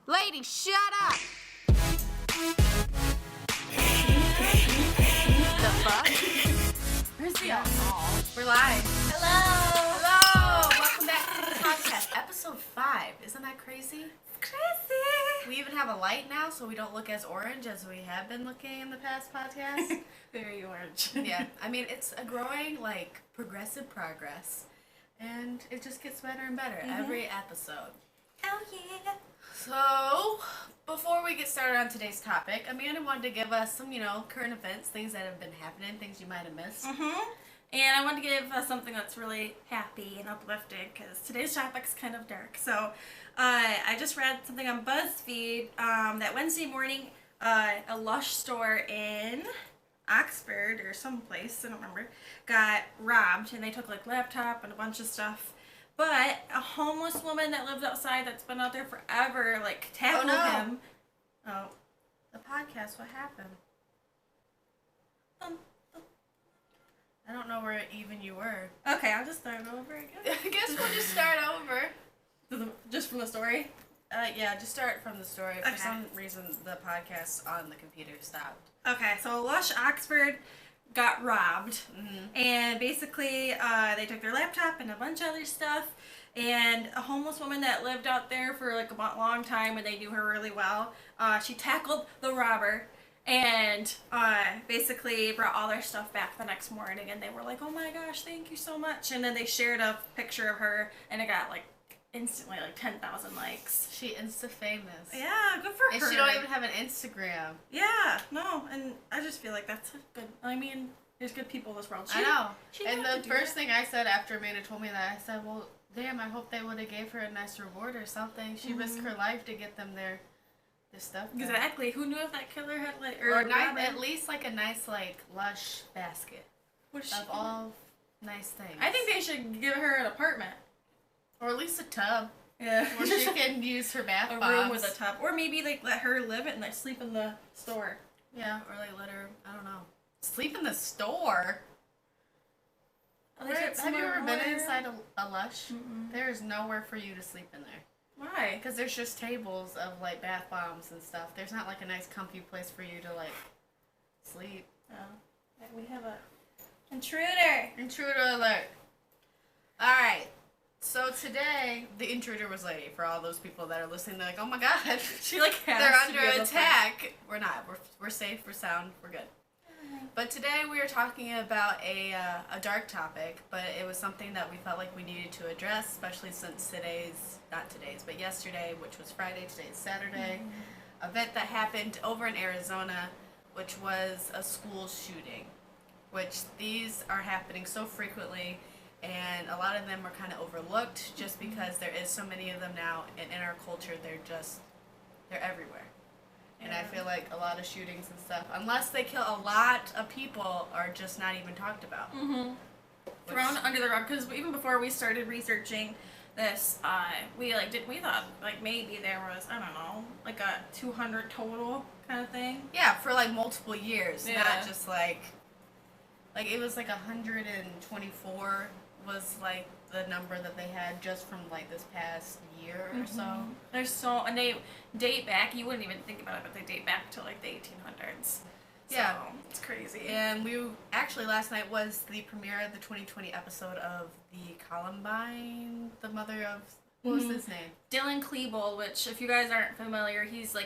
Lady, shut up! The fuck? Where's the alcohol? We're live. Hello! Hello! Welcome back to the podcast. Episode 5. Isn't that crazy? Crazy! We even have a light now, so we don't look as orange as we have been looking in the past podcasts. Very orange. Yeah. I mean, it's a growing, progressive progress. And it just gets better and better every episode. Oh yeah! So, before we get started on today's topic, Amanda wanted to give us some, current events, things that have been happening, things you might have missed. And I want to give us something that's really happy and uplifting because today's topic's kind of dark. So, I just read something on BuzzFeed that Wednesday morning, a Lush store in Oxford or someplace, I don't remember, got robbed and they took laptop and a bunch of stuff. But a homeless woman that lived outside that's been out there forever, tackled him. Oh. The podcast, what happened? I don't know where even you were. Okay, I'll just start over again. I guess we'll just start over. Just from the story? Yeah, just start from the story. For Okay. some reason, the podcast on the computer stopped. Okay, so Lush Oxford got robbed, and basically they took their laptop and a bunch of other stuff, and a homeless woman that lived out there for a long time, and they knew her really well, she tackled the robber, and basically brought all their stuff back the next morning, and they were like, oh my gosh, thank you so much, and then they shared a picture of her, and it got instantly 10,000 likes. She Insta famous. Yeah, good for And her. she don't even have an Instagram. Yeah, no, and I just feel like that's good. I mean, there's good people in this world. I know. She And didn't have the to do first that. thing I said after Amanda told me that, I said, well, damn, I hope they would have gave her a nice reward or something. She risked her life to get them their stuff back. Exactly. Who knew if that killer had at least a nice Lush basket What of all nice things. I think they should give her an apartment. Or at least a tub Yeah. where she can use her bath a bombs. room with a tub, or maybe let her live it and sleep in the store. Yeah, or let her, I don't know, sleep in the store. Have you ever been inside a Lush? Mm-mm. There is nowhere for you to sleep in there. Why? Because there's just tables of bath bombs and stuff. There's not a nice comfy place for you to sleep. Oh, we have a intruder. Intruder alert. Alright. So today, the intruder was lady. For all those people that are listening, they're like, oh my god. She has They're to be under able to attack. We're not. We're safe. We're sound. We're good. But today we are talking about a dark topic, but it was something that we felt like we needed to address, especially since but yesterday, which was Friday, today's Saturday, event that happened over in Arizona, which was a school shooting, which these are happening so frequently, and a lot of them are kind of overlooked just because there is so many of them now, and in our culture, they're everywhere. And I feel like a lot of shootings and stuff, unless they kill a lot of people, are just not even talked about. Thrown under the rug, because even before we started researching this, we thought maybe there was, I don't know, a 200 total kind of thing. Yeah, for multiple years, Yeah. not just it was 124 was the number that they had just from this past year or so. And they date back, you wouldn't even think about it, but they date back to the 1800s. Yeah. So, it's crazy. And actually last night was the premiere of the 2020 episode of the Columbine, the mother of, what was his name? Dylan Klebold, which if you guys aren't familiar, he's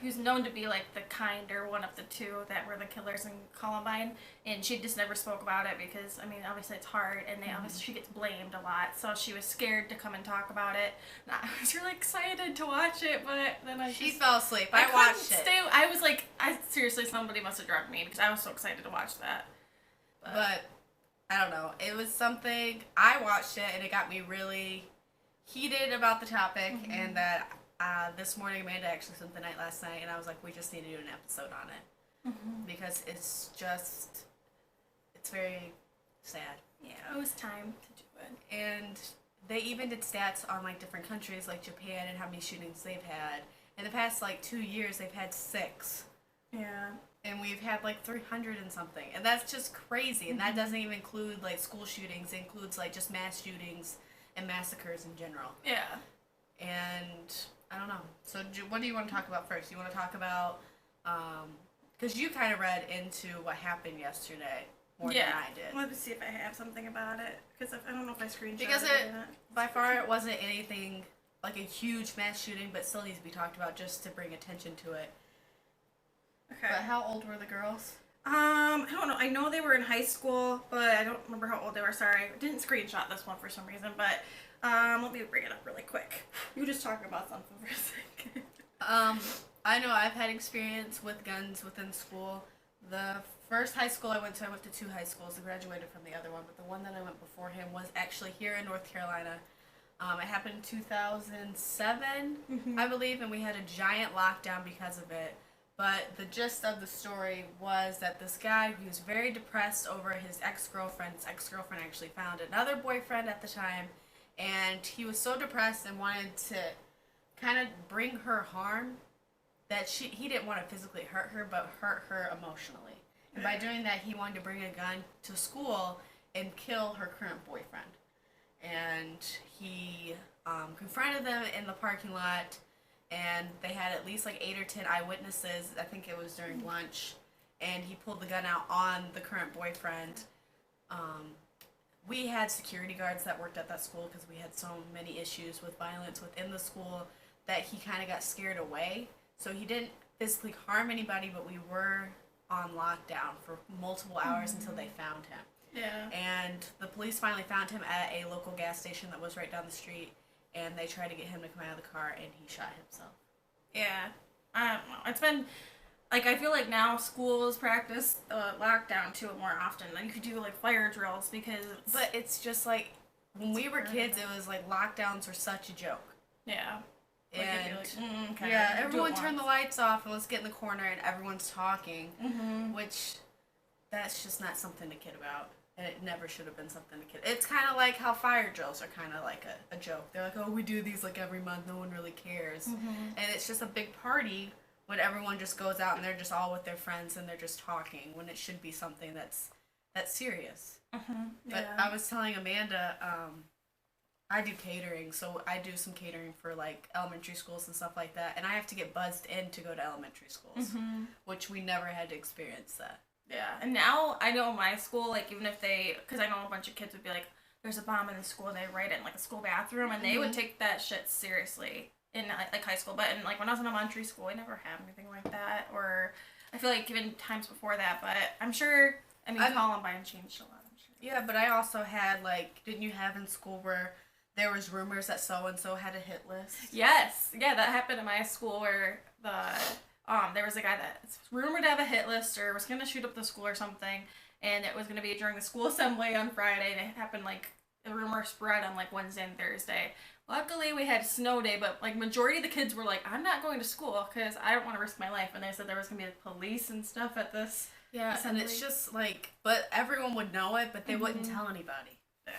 he's known to be the kinder one of the two that were the killers in Columbine, and she just never spoke about it because obviously it's hard, and she gets blamed a lot, so she was scared to come and talk about it. And I was really excited to watch it, but then She fell asleep. I watched it. I was seriously, somebody must have drugged me because I was so excited to watch that. But I don't know. It was something, I watched it and it got me really heated about the topic, and that this morning Amanda actually spent the night last night, and I was like, we just need to do an episode on it. Because it's very sad. Yeah, it was time to do it. And they even did stats on different countries like Japan and how many shootings they've had. In the past 2 years they've had 6. Yeah. And we've had 300 and something. And that's just crazy. And that doesn't even include school shootings. It includes just mass shootings and massacres in general. Yeah. And I don't know. So what do you want to talk about first? You want to talk about, because you kind of read into what happened yesterday more than I did. Let me see if I have something about it, because I don't know if I screenshot Because it or not. by far, it wasn't anything like a huge mass shooting, but still needs to be talked about just to bring attention to it. Okay. But how old were the girls? I don't know. I know they were in high school, but I don't remember how old they were. Sorry. I didn't screenshot this one for some reason, but let me bring it up really quick. You just talk about something for a second. I know I've had experience with guns within school. The first high school I went to two high schools. I graduated from the other one, but the one that I went before him was actually here in North Carolina. It happened in 2007, I believe, and we had a giant lockdown because of it. But the gist of the story was that this guy, he was very depressed over his ex-girlfriend. His ex-girlfriend actually found another boyfriend at the time, and he was so depressed and wanted to kind of bring her harm that he didn't want to physically hurt her, but hurt her emotionally. And by doing that, he wanted to bring a gun to school and kill her current boyfriend. And he confronted them in the parking lot, and they had at least like 8 or 10 eyewitnesses. I think it was during lunch, and he pulled the gun out on the current boyfriend. We had security guards that worked at that school because we had so many issues with violence within the school that he kind of got scared away. So he didn't physically harm anybody, but we were on lockdown for multiple hours until they found him. Yeah. And the police finally found him at a local gas station that was right down the street, and they tried to get him to come out of the car, and he shot himself. Yeah. I don't know. It's been, like, I feel like now schools practice lockdown too more often. Like, you could do, like, fire drills because But it's just like, when we were kids, it was like lockdowns were such a joke. Yeah. Like, And, okay, yeah, everyone turn the lights off and let's get in the corner and everyone's talking, which that's just not something to kid about. And it never should have been something to kid. It's kind of like how fire drills are kind of like a joke. They're like, oh, we do these like every month. No one really cares. And it's just a big party when everyone just goes out and they're just all with their friends and they're just talking when it should be something that's serious. But I was telling Amanda, I do catering, so I do some catering for like elementary schools and stuff like that, and I have to get buzzed in to go to elementary schools, which we never had to experience that. Yeah, and now I know my school, like, even if because I know a bunch of kids would be like, there's a bomb in the school, and they write it in, like, a school bathroom, and they would take that shit seriously in, like, high school. But, like, when I was in elementary school, I never had anything like that, or I feel like even times before that, but I'm sure, Columbine changed a lot, I'm sure. Yeah, but I also had, like, didn't you have in school where there was rumors that so-and-so had a hit list? Yes, yeah, that happened in my school where there was a guy that's rumored to have a hit list or was going to shoot up the school or something, and it was going to be during the school assembly on Friday, and it happened, like, the rumor spread on, like, Wednesday and Thursday. Luckily, we had a snow day, but, like, majority of the kids were like, I'm not going to school because I don't want to risk my life, and they said there was going to be, like, police and stuff at this assembly. And it's just, like, but everyone would know it, but they wouldn't tell anybody. Yeah.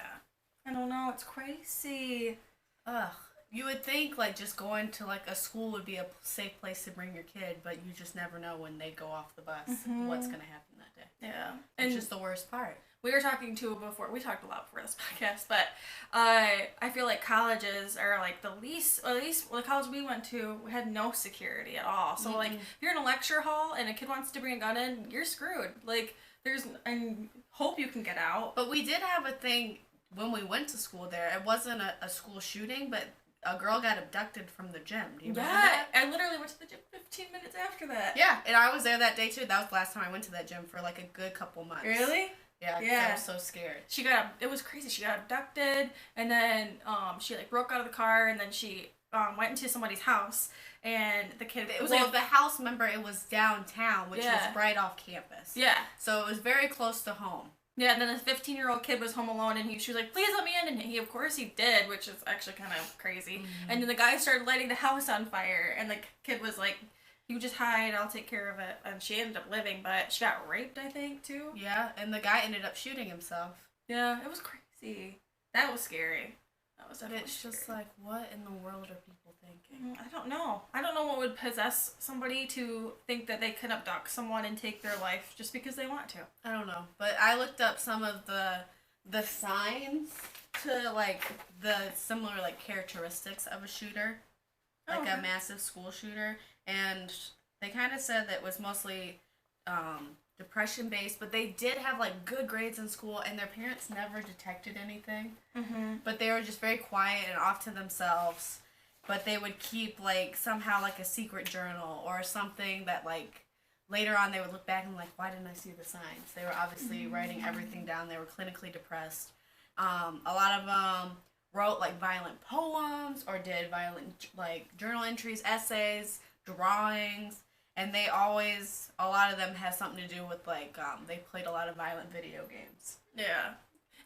I don't know, it's crazy. Ugh. You would think, like, just going to, like, a school would be a safe place to bring your kid, but you just never know when they go off the bus what's going to happen that day. Yeah. It's just the worst part. We were talking we talked a lot before this podcast, but I feel like colleges are, like, at least the college we went to, we had no security at all. So, like, if you're in a lecture hall and a kid wants to bring a gun in, you're screwed. Like, I hope you can get out. But we did have a thing when we went to school there. It wasn't a school shooting, but a girl got abducted from the gym. Do you remember that? I literally went to the gym 15 minutes after that. Yeah, and I was there that day too. That was the last time I went to that gym for like a good couple months. Really? Yeah, 'cause I was so scared. It was crazy. She got abducted, and then she, like, broke out of the car, and then she went into somebody's house, and the kid... It was the house member, it was downtown, which was right off campus. Yeah. So it was very close to home. Yeah, and then this 15-year-old kid was home alone, and she was like, please let me in, and of course he did, which is actually kind of crazy. And then the guy started lighting the house on fire, and the kid was like, you just hide, I'll take care of it. And she ended up living, but she got raped, I think, too. Yeah, and the guy ended up shooting himself. Yeah, it was crazy. That was scary. That was definitely It's just scary. like, what in the world are people thinking? I don't know. I don't know what would possess somebody to think that they could abduct someone and take their life just because they want to. I don't know. But I looked up some of the signs to, like, the similar, like, characteristics of a shooter. like Okay. a massive school shooter, and they kind of said that it was mostly depression based, but they did have like good grades in school, and their parents never detected anything. Mhm. But they were just very quiet and off to themselves. But they would keep like somehow like a secret journal or something that like later on they would look back and like, why didn't I see the signs? They were obviously writing everything down. They were clinically depressed. A lot of them wrote like violent poems or did violent like journal entries, essays, drawings, and they always, a lot of them has something to do with like they played a lot of violent video games. Yeah.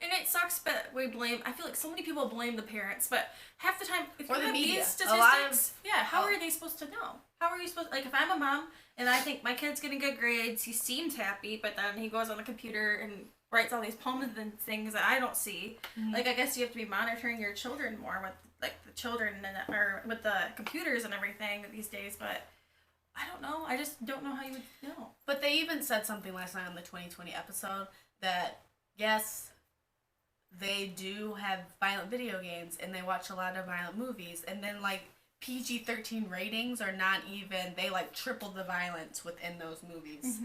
And it sucks, but I feel like so many people blame the parents, but half the time, if Or you the have media. these A statistics, lot of- how are they supposed to know? How are you supposed, like, if I'm a mom, and I think my kid's getting good grades, he seems happy, but then he goes on the computer and writes all these poems and things that I don't see. Mm-hmm. Like, I guess you have to be monitoring your children more with, like, the children and, or with the computers and everything these days, but I don't know. I just don't know how you would know. But they even said something last night on the 2020 episode that, yes, they do have violent video games and they watch a lot of violent movies, and then like PG-13 ratings are not even, they like tripled the violence within those movies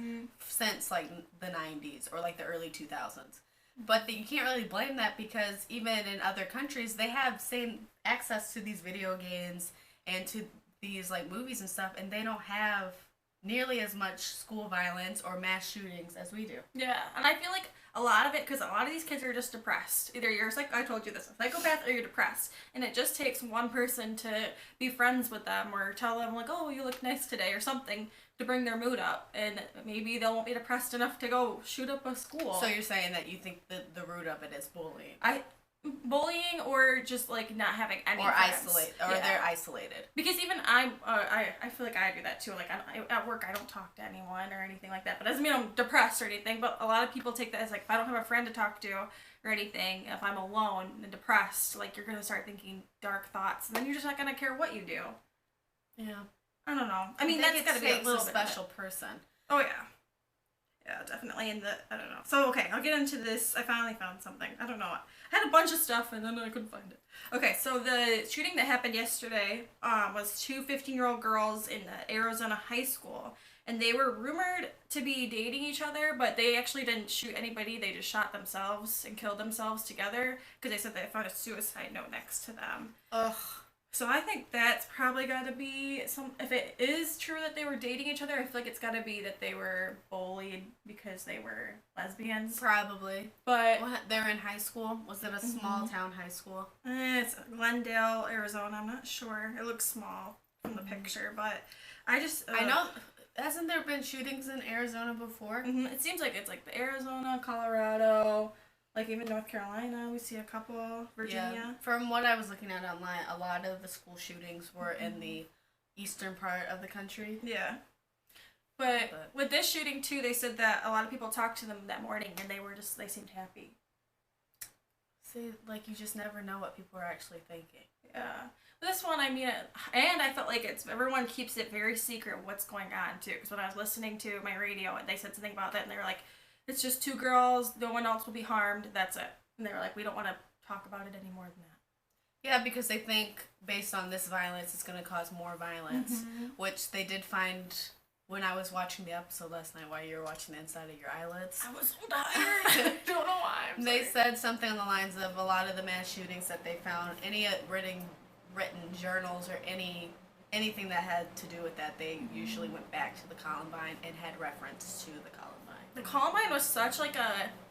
since like the 90s or like the early 2000s. But you can't really blame that because even in other countries they have same access to these video games and to these like movies and stuff, and they don't have nearly as much school violence or mass shootings as we do. Yeah, and I feel like a lot of it, because a lot of these kids are just depressed. Either you're I told you this, a psychopath, or you're depressed. And it just takes one person to be friends with them or tell them, like, oh, you look nice today or something to bring their mood up. And maybe they won't be depressed enough to go shoot up a school. So you're saying that you think the root of it is bullying? Bullying or just like not having any Or friends. they're isolated. Because even I feel like I do that too. Like at work, I don't talk to anyone or anything like that. But doesn't mean I'm depressed or anything. But a lot of people take that as like, if I don't have a friend to talk to or anything, if I'm alone and depressed, like you're gonna start thinking dark thoughts, and then you're just not gonna care what you do. Yeah. I don't know. I mean, that's gotta be a little bit special person. Oh yeah. Yeah, definitely. I don't know. So, okay, I'll get into this. I finally found something. I don't know. I had a bunch of stuff and then I couldn't find it. Okay, so the shooting that happened yesterday was two 15-year-old girls in Arizona high school. And they were rumored to be dating each other, but they actually didn't shoot anybody. They just shot themselves and killed themselves together because they said they found a suicide note next to them. Ugh. So I think that's probably got to be if it is true that they were dating each other, I feel like it's got to be that they were bullied because they were lesbians. Probably. But They were in high school? Was it a small town high school? it's Glendale, Arizona. I'm not sure. It looks small from the picture, but I just I know. Hasn't there been shootings in Arizona before? It seems like it's like the Arizona, Colorado, like even North Carolina. We see a couple. Virginia. Yeah. From what I was looking at online, a lot of the school shootings were in the eastern part of the country. Yeah. But with this shooting too, they said that a lot of people talked to them that morning and they seemed happy. See, like you just never know what people are actually thinking. Yeah. This one, I mean, and I felt like everyone keeps it very secret what's going on too. Because when I was listening to my radio, they said something about that, and they were like, "It's just two girls. No one else will be harmed. That's it." And they were like, "We don't want to talk about it any more than that." Yeah, because they think based on this violence, it's going to cause more violence, which they did find when I was watching the episode last night while you were watching the inside of your eyelids. I was so tired. I don't know why. They said something on the lines of a lot of the mass shootings that they found, any written journals or anything that had to do with that, they usually went back to the Columbine and had reference to the Columbine. The Columbine was such like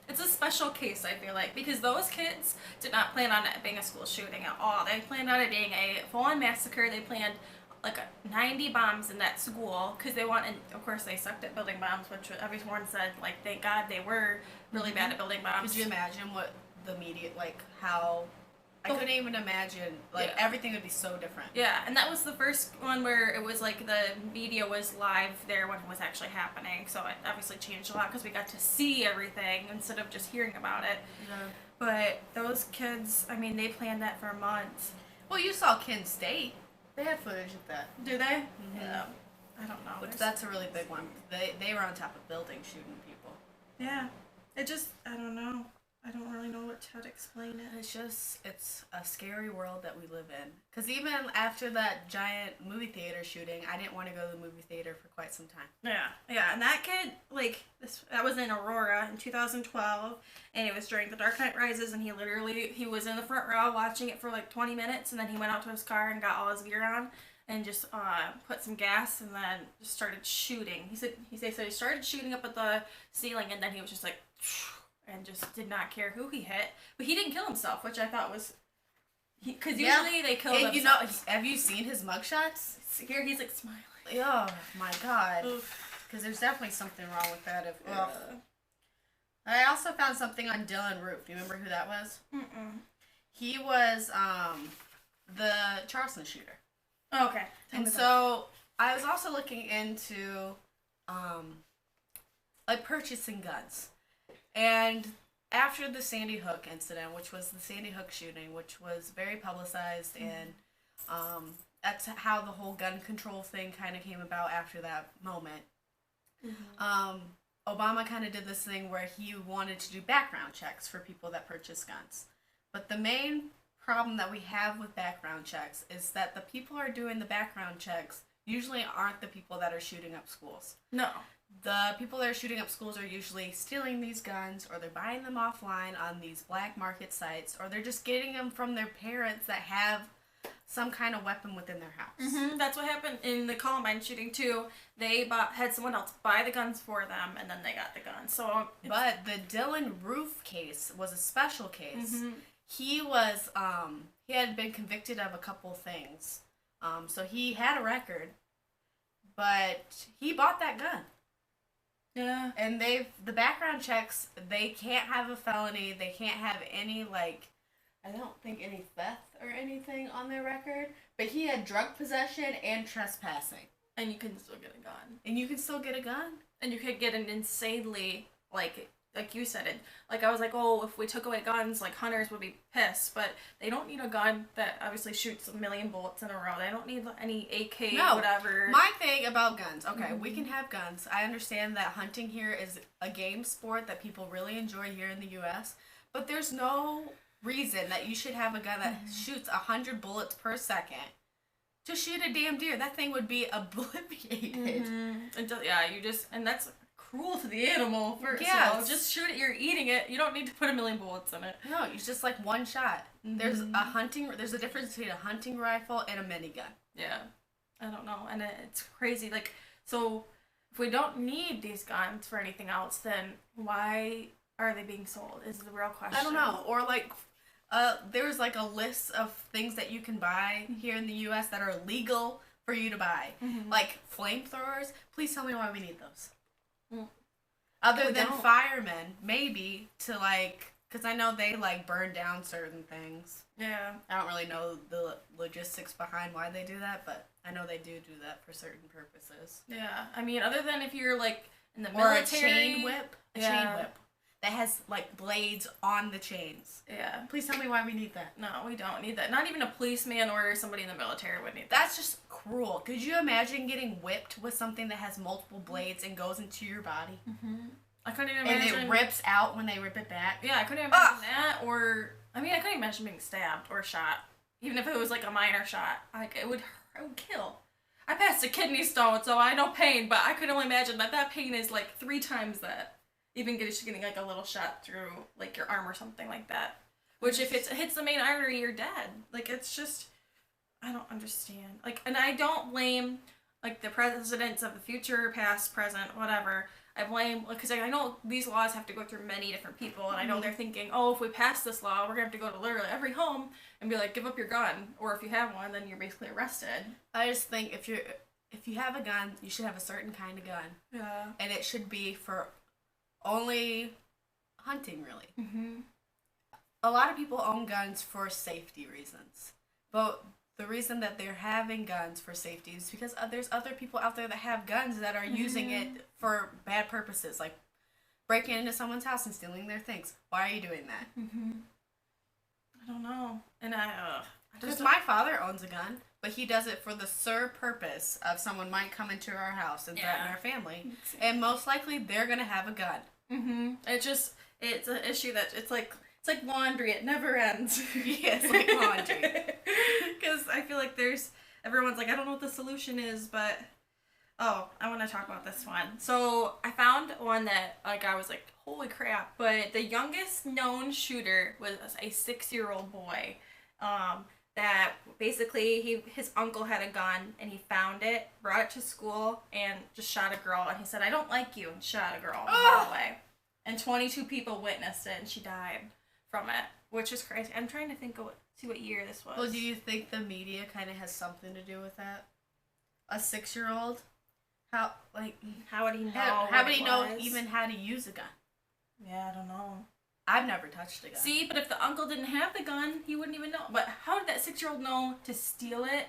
it's a special case, I feel like, because those kids did not plan on it being a school shooting at all. They planned on it being a full-on massacre. They planned like 90 bombs in that school because they wanted, of course, they sucked at building bombs, which everyone said, like, thank God they were really bad at building bombs. Could you imagine what the media, like, how... I couldn't even imagine, like, Yeah. everything would be so different. Yeah, and that was the first one where it was like the media was live there when it was actually happening, so it obviously changed a lot because we got to see everything instead of just hearing about it. Yeah. But those kids, I mean, they planned that for months. Well, you saw Kent State. They had footage of that. Do they? Yeah. I don't know. That's a really big one. They were on top of buildings shooting people. Yeah. It just, I don't know. I don't really know how to explain it. It's a scary world that we live in. Because even after that giant movie theater shooting, I didn't want to go to the movie theater for quite some time. Yeah, and that kid, that was in Aurora in 2012, and it was during The Dark Knight Rises, and he was in the front row watching it for 20 minutes, and then he went out to his car and got all his gear on, and just put some gas, and then just started shooting. He said he started shooting up at the ceiling, and then he was just like, and just did not care who he hit. But he didn't kill himself, which I thought was... Because usually they kill themselves. You know, have you seen his mugshots? Here he's smiling. Oh my god. Because there's definitely something wrong with that. I also found something on Dylan Roof. Do you remember who that was? Mm-mm. He was the Charleston shooter. Oh, okay. And so I was also looking into purchasing guns. And after the Sandy Hook incident, which was the Sandy Hook shooting, which was very publicized, and that's how the whole gun control thing kind of came about after that moment. Mm-hmm. Obama kind of did this thing where he wanted to do background checks for people that purchase guns. But the main problem that we have with background checks is that the people who are doing the background checks usually aren't the people that are shooting up schools. No. The people that are shooting up schools are usually stealing these guns, or they're buying them offline on these black market sites, or they're just getting them from their parents that have some kind of weapon within their house. Mm-hmm. That's what happened in the Columbine shooting too. They had someone else buy the guns for them, and then they got the guns. So, but the Dylan Roof case was a special case. Mm-hmm. He was he had been convicted of a couple things, so he had a record, but he bought that gun. Yeah. And the background checks, they can't have a felony, they can't have any, I don't think any theft or anything on their record, but he had drug possession and trespassing. And you can still get a gun. And you can still get a gun? And you could get an insanely, like you said it, I was like, oh, if we took away guns, hunters would be pissed, but they don't need a gun that obviously shoots 1 million bullets in a row. They don't need any AK, whatever. My thing about guns, okay, we can have guns. I understand that hunting here is a game sport that people really enjoy here in the U.S., but there's no reason that you should have a gun that shoots 100 bullets per second to shoot a damn deer. That thing would be obliterated. And that's cruel to the animal. So just shoot it. You're eating it. You don't need to put 1 million bullets in it. No, it's just one shot. Mm-hmm. There's a difference between a hunting rifle and a minigun. Yeah, I don't know, and it's crazy. So if we don't need these guns for anything else, then why are they being sold? Is the real question. I don't know. Or there's a list of things that you can buy here in the U.S. that are legal for you to buy, like flamethrowers. Please tell me why we need those. Other than firemen, maybe to because I know they burn down certain things. Yeah. I don't really know the logistics behind why they do that, but I know they do that for certain purposes. Yeah. I mean, other than if you're in the military. Or a chain whip. Chain whip that has blades on the chains. Yeah. Please tell me why we need that. No, we don't need that. Not even a policeman or somebody in the military would need that. That's just cruel. Could you imagine getting whipped with something that has multiple blades and goes into your body? Mm-hmm. I couldn't even imagine. And it rips out when they rip it back. Yeah, I couldn't imagine that. Or, I couldn't imagine being stabbed or shot. Even if it was a minor shot. It would kill. I passed a kidney stone, so I know pain, but I could only imagine that pain is 3 times that. Even just getting a little shot through your arm or something like that. Which if it hits the main artery, you're dead. It's just, I don't understand. And I don't blame the presidents of the future, past, present, whatever. I blame, because I know these laws have to go through many different people, and I know they're thinking, oh, if we pass this law, we're going to have to go to literally every home and be give up your gun. Or if you have one, then you're basically arrested. I just think if you have a gun, you should have a certain kind of gun. Yeah. And it should be for only hunting, really. Mm-hmm. A lot of people own guns for safety reasons. But the reason that they're having guns for safety is because there's other people out there that have guns that are using it for bad purposes, like breaking into someone's house and stealing their things. Why are you doing that? Mm-hmm. I don't know. And because my father owns a gun, but he does it for the sole purpose of someone might come into our house and threaten our family. And most likely they're going to have a gun. Mm-hmm. It's an issue that it's It's like laundry. It never ends. Yeah, it's like laundry. Because I feel like everyone's like, I don't know what the solution is, but I want to talk about this one. So I found one that like I was like, holy crap! But the youngest known shooter was a 6-year-old boy. That basically his uncle had a gun and he found it, brought it to school, and just shot a girl. And he said, "I don't like you," and shot a girl in the hallway. And 22 people witnessed it, and she died from it, which is crazy. I'm trying to see what year this was. Well, do you think the media kind of has something to do with that? A 6-year-old? How would he know? How would he know even how to use a gun? Yeah, I don't know. I've never touched a gun. See, but if the uncle didn't have the gun, he wouldn't even know. But how did that 6-year-old know to steal it,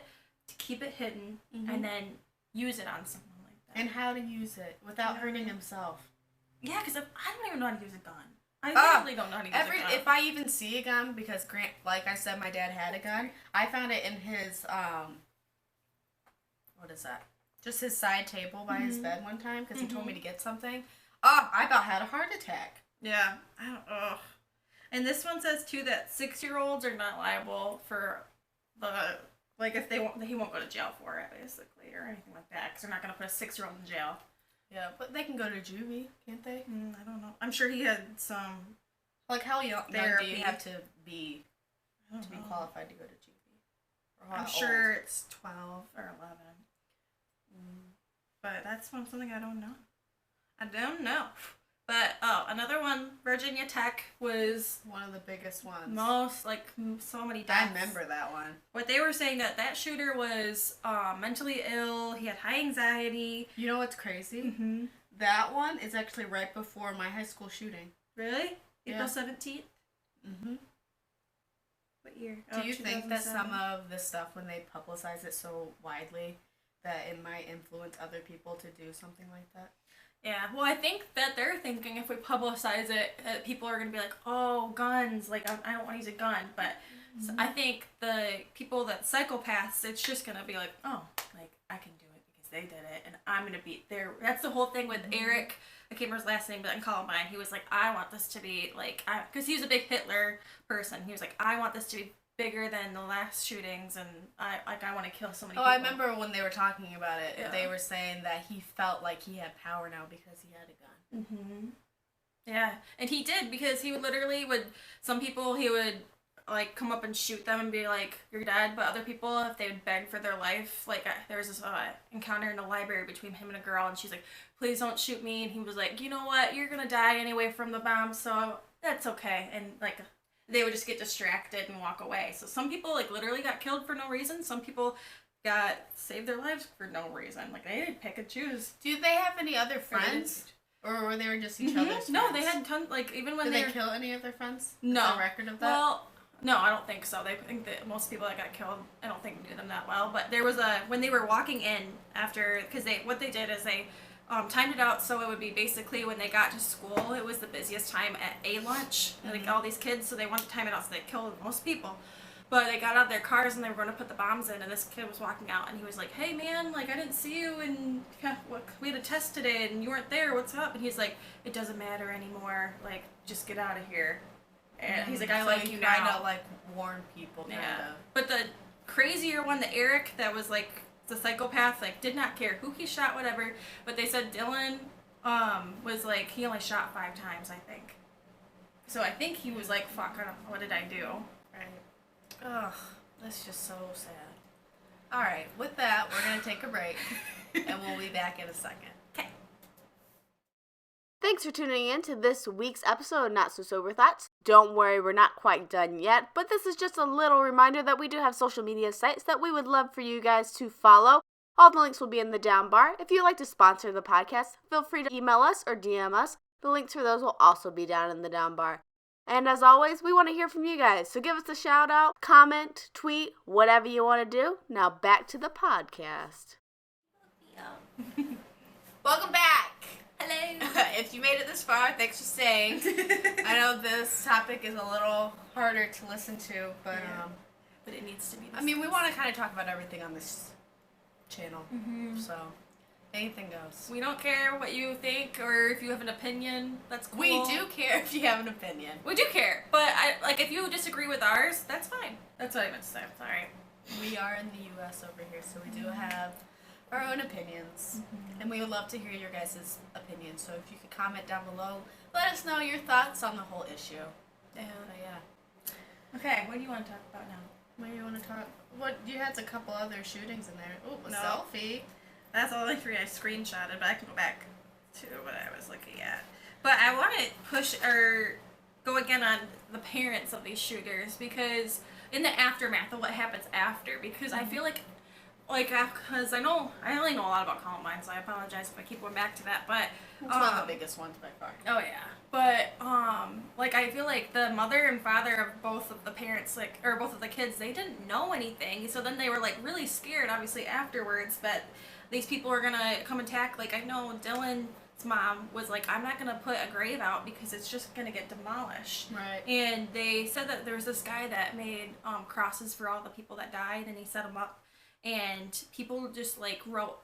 to keep it hidden, and then use it on someone like that? And how to use it without hurting himself? Yeah, because I don't even know how to use a gun. I literally don't know how to use a gun. If I even see a gun, because like I said, my dad had a gun. I found it in his what is that? Just his side table by his bed one time because he told me to get something. I about had a heart attack. Yeah, and this one says too that 6-year-olds are not liable for if he won't go to jail for it basically or anything like that because they're not gonna put a 6-year-old in jail. Yeah, but they can go to juvie, can't they? I don't know. I'm sure he had some. Like how young do therapy. you have to be qualified to go to juvie? I'm sure it's 12 or 11. But that's something I don't know. I don't know. But, another one, Virginia Tech was one of the biggest ones. So many deaths. I remember that one. But they were saying that shooter was mentally ill, he had high anxiety. You know what's crazy? Mm-hmm. That one is actually right before my high school shooting. Really? Yeah. April 17th? Mm-hmm. What year? Do you think that some of this stuff, when they publicize it so widely, that it might influence other people to do something like that? Yeah, well, I think that they're thinking if we publicize it, people are going to be like, oh, guns, like, I don't want to use a gun. But so I think the people psychopaths, it's just going to be like, oh, like, I can do it because they did it, and I'm going to be there. That's the whole thing with Eric. I can't remember his last name, but in Columbine, he was like, I want this to be, like, because he was a big Hitler person. He was like, I want this to be bigger than the last shootings, and I want to kill so many people. I remember when they were talking about it, they were saying that he felt like he had power now because he had a gun. Mm-hmm. Yeah, and he did, because he some people, he would, like, come up and shoot them and be like, you're dead, but other people, if they would beg for their life, like, there was this encounter in the library between him and a girl, and she's like, please don't shoot me, and he was like, you know what, you're gonna die anyway from the bomb, so that's okay, and, like, they would just get distracted and walk away. So some people, like, literally got killed for no reason. Some people saved their lives for no reason. Like, they didn't pick and choose. Do they have any other friends? Or were they just each other's friends? No, they had tons, like, even when Did they kill any of their friends? No. Is there a record of that? Well, no, I don't think so. They think that most people that got killed, I don't think knew them that well. But there was when they were walking in after, because what they did is they timed it out so it would be basically when they got to school, it was the busiest time at a lunch, like all these kids, so they wanted to time it out so they killed most people. But they got out of their cars and they were going to put the bombs in, and this kid was walking out and he was like, hey man, like, I didn't see you, and we had a test today and you weren't there, what's up? And he's like, it doesn't matter anymore, like, just get out of here. And he's like, I like you now. Trying to, like, warn people, kind of. But the crazier one, the Eric, that was like the psychopath, like, did not care who he shot, whatever, but they said Dylan was like, he only shot 5 times, I think. So I think he was like, fuck, what did I do? Right. Ugh, that's just so sad. Alright, with that, we're going to take a break, and we'll be back in a second. Okay. Thanks for tuning in to this week's episode of Not So Sober Thoughts. Don't worry, we're not quite done yet, but this is just a little reminder that we do have social media sites that we would love for you guys to follow. All the links will be in the down bar. If you'd like to sponsor the podcast, feel free to email us or DM us. The links for those will also be down in the down bar. And as always, we want to hear from you guys, so give us a shout out, comment, tweet, whatever you want to do. Now back to the podcast. Welcome back! Hello. If you made it this far, thanks for staying. I know this topic is a little harder to listen to, but but it needs to be. I mean, we want to kind of talk about everything on this channel, so Anything goes. We don't care what you think or if you have an opinion. That's cool. We do care if you have an opinion. We do care, but if you disagree with ours, that's fine. That's what I meant to say. Sorry. We are in the U.S. over here, so we do have our own opinions, and we would love to hear your guys' opinions. So if you could comment down below, let us know your thoughts on the whole issue. Yeah. But yeah. Okay, what do you want to talk about now? What do you want to talk? What you had a couple other shootings in there. Oh, a No. selfie. That's the only 3 I screenshotted, but I can go back to what I was looking at. But I want to push or go again on the parents of these shooters because in the aftermath of what happens after, because I feel like because I only know a lot about Columbine, so I apologize if I keep going back to that. But It's one of the biggest ones by far. Oh yeah, but I feel like the mother and father of both of the parents, or both of the kids, they didn't know anything. So then they were really scared, obviously afterwards, that these people were gonna come attack. I know Dylan's mom was like, I'm not gonna put a grave out because it's just gonna get demolished. Right. And they said that there was this guy that made crosses for all the people that died, and he set them up, and people just wrote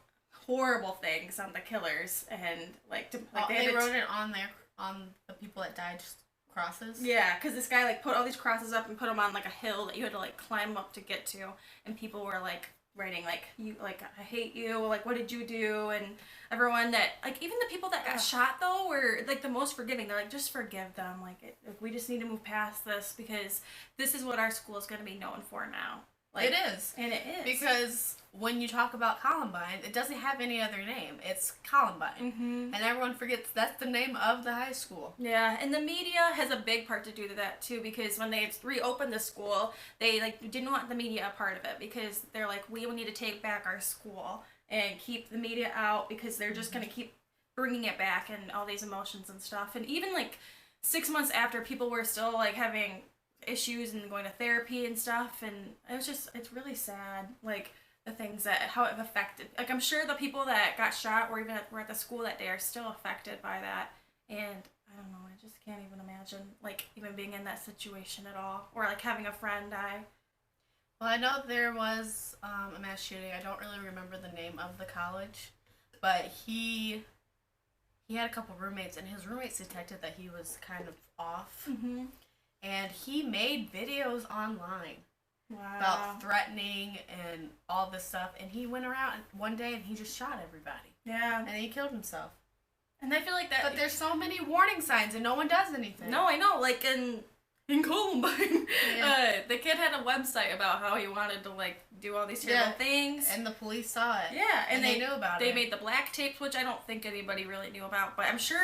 horrible things on the killers, and they wrote it on the people that died crosses. Yeah, because this guy put all these crosses up and put them on a hill that you had to climb up to get to, and people were writing you I hate you, what did you do? And everyone that even the people that got shot though were the most forgiving. They're just forgive them, we just need to move past this because this is what our school is going to be known for now. It is. And it is. Because when you talk about Columbine, it doesn't have any other name. It's Columbine. Mm-hmm. And everyone forgets that's the name of the high school. Yeah, and the media has a big part to do to that too, because when they reopened the school, they didn't want the media a part of it because they're we need to take back our school and keep the media out because they're just going to keep bringing it back and all these emotions and stuff. And even 6 months after, people were still having issues and going to therapy and stuff, and it's really sad the things that how it affected, I'm sure the people that got shot or even were at the school that day are still affected by that. And I don't know, I just can't even imagine even being in that situation at all, or having a friend die. Well, I know there was a mass shooting. I don't really remember the name of the college, but he had a couple roommates, and his roommates detected that he was kind of off. Mm-hmm. And he made videos online about threatening and all this stuff. And he went around one day and he just shot everybody. Yeah. And he killed himself. And I feel that... But there's so many warning signs and no one does anything. No, I know. In Columbine, yeah. The kid had a website about how he wanted to do all these terrible things. And the police saw it. Yeah. And they knew about it. They made the black tapes, which I don't think anybody really knew about. But I'm sure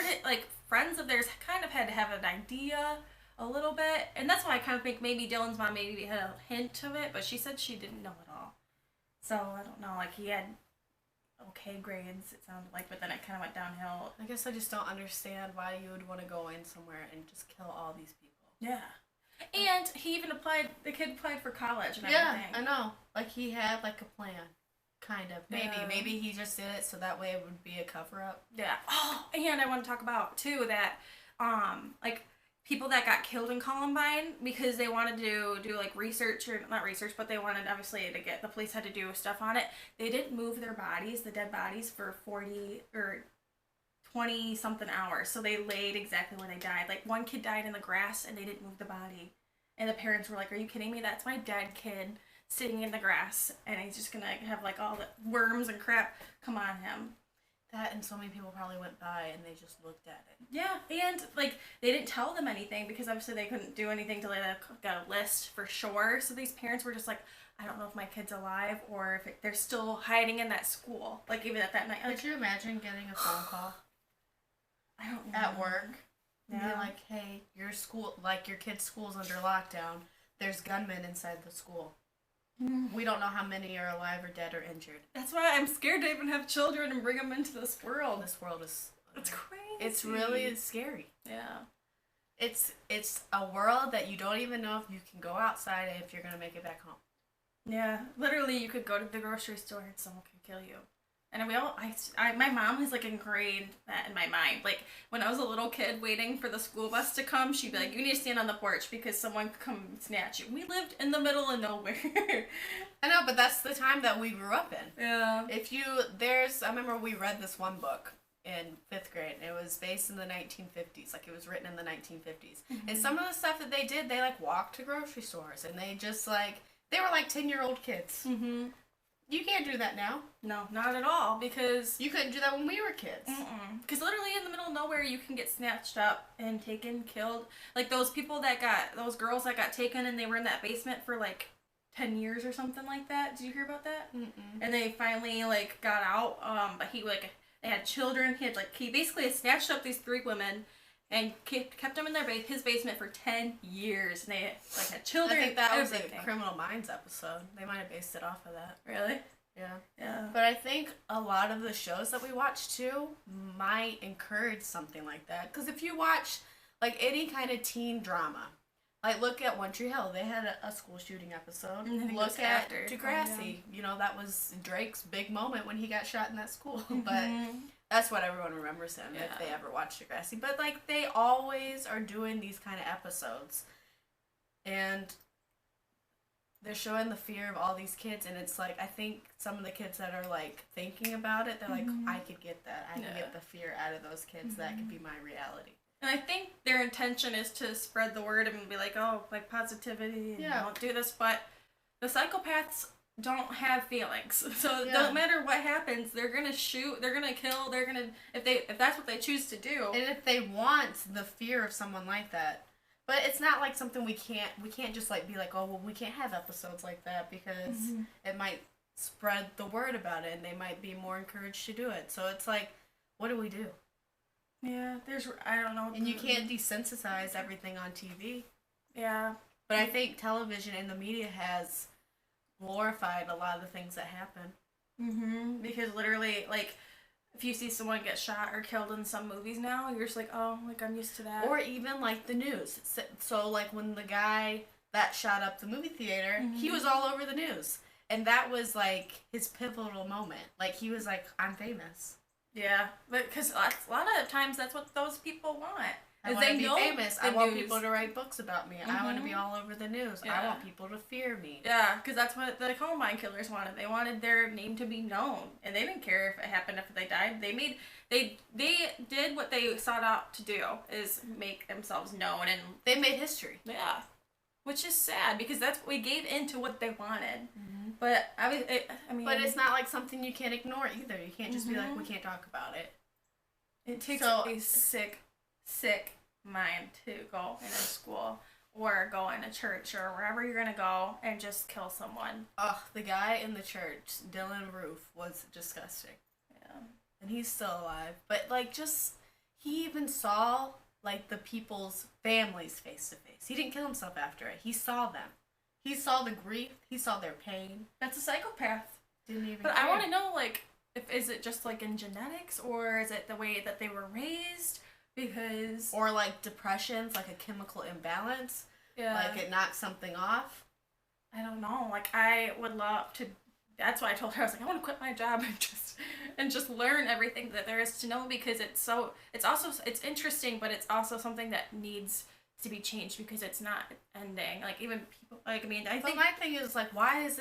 friends of theirs kind of had to have an idea a little bit, and that's why I kind of think maybe Dylan's mom maybe had a hint of it, but she said she didn't know at all. So I don't know, he had okay grades, it sounded but then it kind of went downhill. I guess I just don't understand why you would want to go in somewhere and just kill all these people. Yeah. And he even the kid applied for college and everything. everything. Yeah, I know. He had a plan. Kind of. Maybe he just did it so that way it would be a cover-up. Yeah. Oh, and I want to talk about, too, that, people that got killed in Columbine because they wanted to do research, or not research, but they wanted obviously the police had to do stuff on it. They didn't move their bodies, the dead bodies, for 40 or 20 something hours. So they laid exactly where they died. One kid died in the grass and they didn't move the body. And the parents were are you kidding me? That's my dead kid sitting in the grass and he's just gonna have all the worms and crap come on him. That, and so many people probably went by and they just looked at it. Yeah, and they didn't tell them anything because obviously they couldn't do anything till they got a list for sure. So these parents were just I don't know if my kid's alive or if they're still hiding in that school. Even at that night. Could you imagine getting a phone call? I don't know. At work? Yeah. And be hey, your school, your kid's school's under lockdown. There's gunmen inside the school. We don't know how many are alive or dead or injured. That's why I'm scared to even have children and bring them into this world. This world is... It's crazy. It's really scary. Yeah. It's a world that you don't even know if you can go outside and if you're going to make it back home. Yeah. Literally, you could go to the grocery store and someone could kill you. And my mom has like ingrained that in my mind. Like when I was a little kid waiting for the school bus to come, she'd be like, "You need to stand on the porch because someone could come snatch you." We lived in the middle of nowhere. I know, but that's the time that we grew up in. Yeah. I remember we read this one book in 5th grade, and it was based in the 1950s. Like, it was written in the 1950s. Mm-hmm. And some of the stuff that they did, they, like, walked to grocery stores, and they just, like, they were, like, 10-year-old kids. Mm-hmm. You can't do that now. No, not at all, because... You couldn't do that when we were kids. Because literally in the middle of nowhere, you can get snatched up and taken, killed. Like, those girls that got taken, and they were in that basement for, like, 10 years or something like that. Did you hear about that? Mm-mm. And they finally, like, got out, but they had children. He basically snatched up these 3 women and kept them in his basement for 10 years. And they, like, had children. I think that was a Criminal Minds episode. They might have based it off of that. Really? Yeah. Yeah. But I think a lot of the shows that we watch, too, might encourage something like that. Because if you watch, like, any kind of teen drama, like, look at One Tree Hill. They had a school shooting episode. Look at Degrassi. You know, that was Drake's big moment when he got shot in that school. Mm-hmm. But that's what everyone remembers him if they ever watched Degrassi. But, like, they always are doing these kind of episodes. And they're showing the fear of all these kids. And it's like, I think some of the kids that are, like, thinking about it, they're like, I could get that. I can get the fear out of those kids. That could be my reality. And I think their intention is to spread the word and be like, oh, like positivity, and don't do this. But the psychopaths don't have feelings, so no matter what happens, they're gonna shoot, they're gonna kill, they're gonna if that's what they choose to do. And if they want the fear of someone like that, but it's not like something we can't just like be like, oh well, we can't have episodes like that because it might spread the word about it, and they might be more encouraged to do it. So it's like, what do we do? Yeah, I don't know. And you can't desensitize everything on TV. Yeah. But I think television and the media has glorified a lot of the things that happen. Mm-hmm. Because literally, like, if you see someone get shot or killed in some movies now, you're just like, oh, like, I'm used to that. Or even, like, the news. So like, when the guy that shot up the movie theater, he was all over the news. And that was, like, his pivotal moment. Like, he was like, I'm famous. Yeah, but because a lot of times that's what those people want. I want to be famous. I want people to write books about me. I want to be all over the news. I want people to fear me. Yeah, because that's what the Columbine killers wanted. They wanted their name to be known, and they didn't care if it happened after they died. They did what they sought out to do, is make themselves known, and they made history. Yeah, which is sad because that's what we gave into what they wanted. But I mean, but it's not like something you can't ignore either. You can't just be like, we can't talk about it. It takes a sick mind to go in a school or go in a church or wherever you're gonna go and just kill someone. Ugh, the guy in the church, Dylan Roof, was disgusting. Yeah, and he's still alive. But like, he even saw like the people's families face to face. He didn't kill himself after it. He saw them. He saw the grief. He saw their pain. That's a psychopath. Didn't even. But care. I want to know, like, is it just like in genetics, or is it the way that they were raised? Because or like depression's like a chemical imbalance. Yeah. Like it knocks something off. I don't know. Like I would love to. That's why I told her, I was like, I want to quit my job and just learn everything that there is to know, because it's interesting, but it's also something that needs to be changed because it's not ending. Like even people, like, I mean, I think my thing is like, why is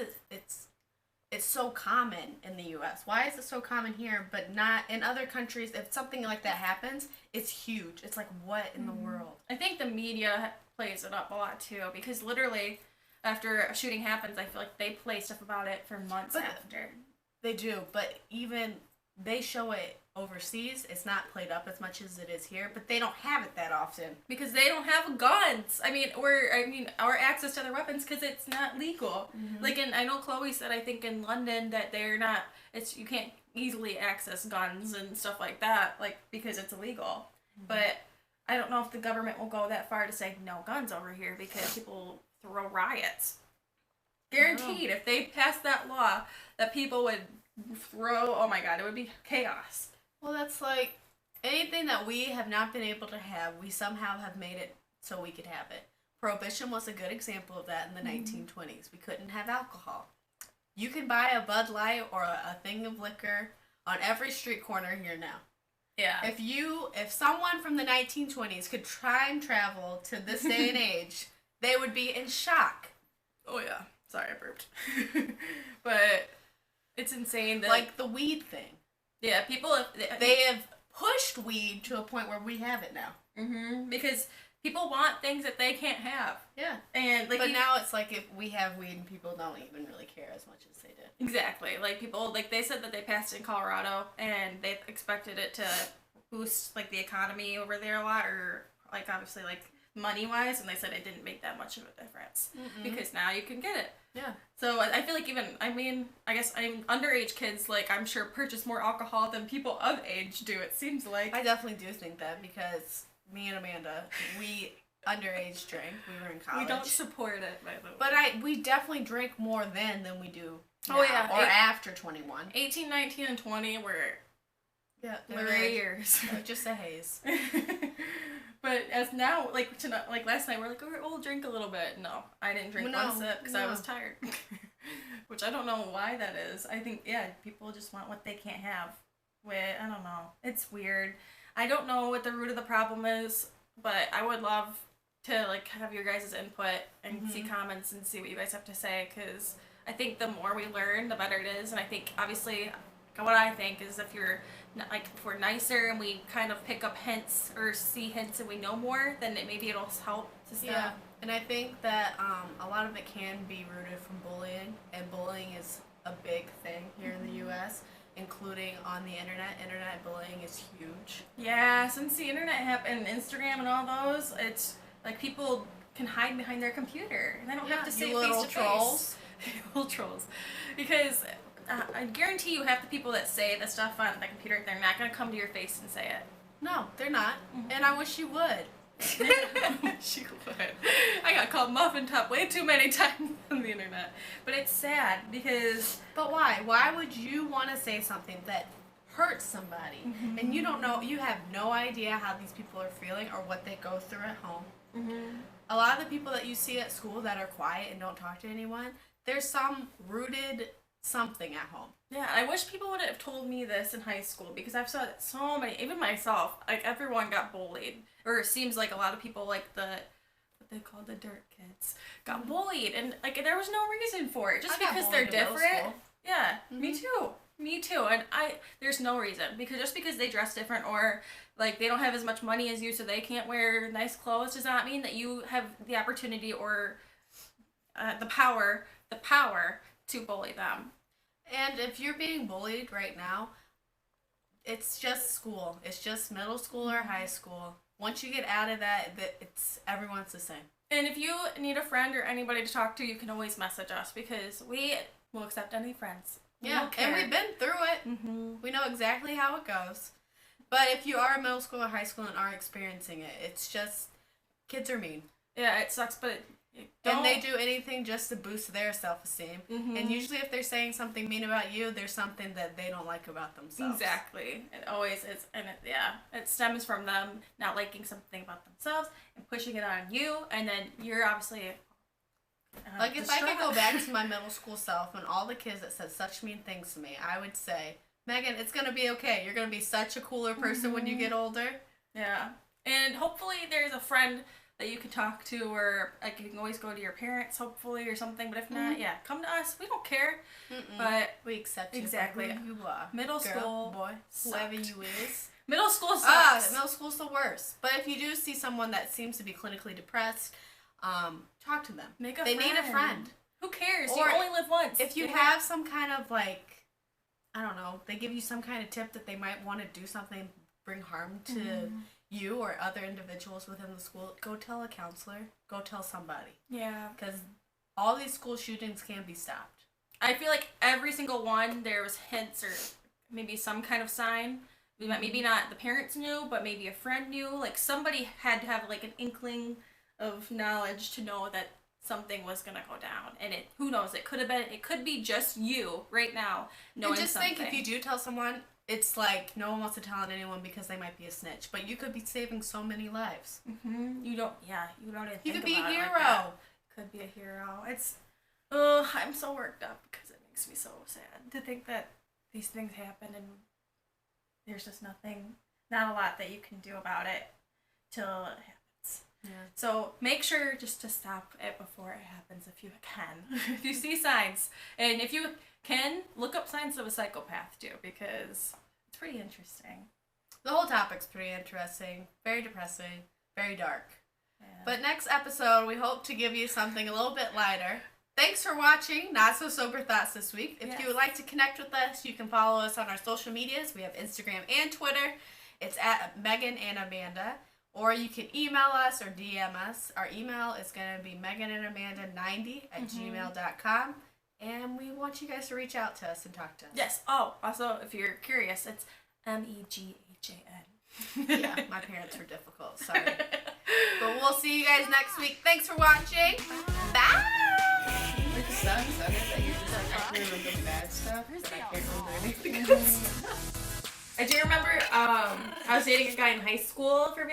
it's so common in the U.S. Why is it so common here but not in other countries? If something like that happens, it's huge. It's like, what in the world? I think the media plays it up a lot too, because literally after a shooting happens, I feel like they play stuff about it for months after. They do, but even they show it overseas. It's not played up as much as it is here, but they don't have it that often because they don't have guns. Or access to their weapons because it's not legal. Like, and I know Chloe said, I think in London that they're not. You can't easily access guns and stuff like that, like because it's illegal. But I don't know if the government will go that far to say no guns over here because people throw riots. Guaranteed, if they passed that law, that people would throw. Oh my God, it would be chaos. Well, that's like anything that we have not been able to have, we somehow have made it so we could have it. Prohibition was a good example of that in the 1920s. We couldn't have alcohol. You can buy a Bud Light or a thing of liquor on every street corner here now. Yeah. If someone from the 1920s could time travel to this day and age, they would be in shock. Oh yeah. Sorry, I burped. But it's insane that like the weed thing. Yeah, people they have pushed weed to a point where we have it now. Because people want things that they can't have. Yeah. And like, but now it's like if we have weed and people don't even really care as much as they did. Exactly. Like people, like they said that they passed it in Colorado and they expected it to boost like the economy over there a lot, or like obviously like money wise, and they said it didn't make that much of a difference because now you can get it. Yeah. So I feel like I guess underage kids, like I'm sure purchase more alcohol than people of age do. It seems like. I definitely do think that because me and Amanda, we underage drank. We were in college. We don't support it, by the way. But we definitely drink more then than we do now, or after 21. 18, 19, and 20 were blurry years. Just a haze. But as now, like tonight, like last night, we're like, we'll drink a little bit. No, I didn't drink one sip because I was tired. Which I don't know why that is. I think, people just want what they can't have. I don't know. It's weird. I don't know what the root of the problem is, but I would love to like have your guys' input and see comments and see what you guys have to say, because I think the more we learn, the better it is. And I think, obviously, what I think is if we're nicer and we kind of pick up hints or see hints and we know more, then maybe it'll help to stop. Yeah, and I think that a lot of it can be rooted from bullying, and bullying is a big thing here in the U.S., including on the internet. Internet bullying is huge. Yeah, since the internet happened, Instagram and all those, it's like people can hide behind their computer and they don't have to say face to face. Little trolls. Because I guarantee you half the people that say the stuff on the computer, they're not going to come to your face and say it. No, they're not. And I wish you would. She would. I got called Muffin Top way too many times on the internet. But it's sad because... But why? Why would you want to say something that hurts somebody? And you don't know, you have no idea how these people are feeling or what they go through at home. A lot of the people that you see at school that are quiet and don't talk to anyone, there's some rooted something at home. Yeah, I wish people would have told me this in high school, because I've saw so many, even myself, like everyone got bullied. Or it seems like a lot of people, like what they call the dirt kids, got bullied, and like there was no reason for it, just because they're different. Yeah, me too. And there's no reason, because just because they dress different or like they don't have as much money as you, so they can't wear nice clothes, does not mean that you have the opportunity or the power to bully them. And if you're being bullied right now, it's just school. It's just middle school or high school. Once you get out of that, everyone's the same. And if you need a friend or anybody to talk to, you can always message us, because we will accept any friends. And we've been through it. We know exactly how it goes. But if you are in middle school or high school and are experiencing it, it's just, kids are mean. Yeah, it sucks, but... And they do anything just to boost their self-esteem. And usually if they're saying something mean about you, there's something that they don't like about themselves. Exactly. It always is. And it stems from them not liking something about themselves and pushing it on you. And then you're obviously like if I could go back to my middle school self and all the kids that said such mean things to me, I would say, Megan, it's going to be okay. You're going to be such a cooler person when you get older. Yeah. And hopefully there's a friend that you can talk to, or like you can always go to your parents, hopefully, or something. But if not, come to us. We don't care. But we accept you exactly for who you are. Middle Girl, school, boy, whoever you is. Middle school sucks. Middle school's the worst. But if you do see someone that seems to be clinically depressed, talk to them. They need a friend. Who cares? Or you only live once. If you have some kind of like, I don't know, they give you some kind of tip that they might want to do something, bring harm to you or other individuals within the school, go tell a counselor, go tell somebody. Yeah. Because all these school shootings can be stopped. I feel like every single one, there was hints or maybe some kind of sign. Maybe not the parents knew, but maybe a friend knew. Like somebody had to have like an inkling of knowledge to know that something was going to go down. And who knows, it could be just you right now knowing something. And just think, if you do tell someone, it's like no one wants to tell on anyone because they might be a snitch, but you could be saving so many lives. You don't even think you could be a about hero. It like that. Could be a hero. I'm so worked up because it makes me so sad to think that these things happen and there's just not a lot that you can do about it till it happens. Yeah. So make sure just to stop it before it happens if you can. If you see signs. And if you can, look up signs of a psychopath too, because it's pretty interesting. The whole topic's pretty interesting, very depressing, very dark. Yeah. But next episode, we hope to give you something a little bit lighter. Thanks for watching Not So Sober Thoughts this week. If you would like to connect with us, you can follow us on our social medias. We have Instagram and Twitter. It's at Meghan and Amanda. Or you can email us or DM us. Our email is going to be meghanandamanda90@gmail.com. And we want you guys to reach out to us and talk to us. Yes. Oh, also, if you're curious, it's Meghan. Yeah, my parents were difficult. Sorry. But we'll see you guys next week. Thanks for watching. Bye. It sucks, doesn't it? That you're just like, I can remember the bad stuff, but I can't remember any of the good stuff. I do remember I was dating a guy in high school for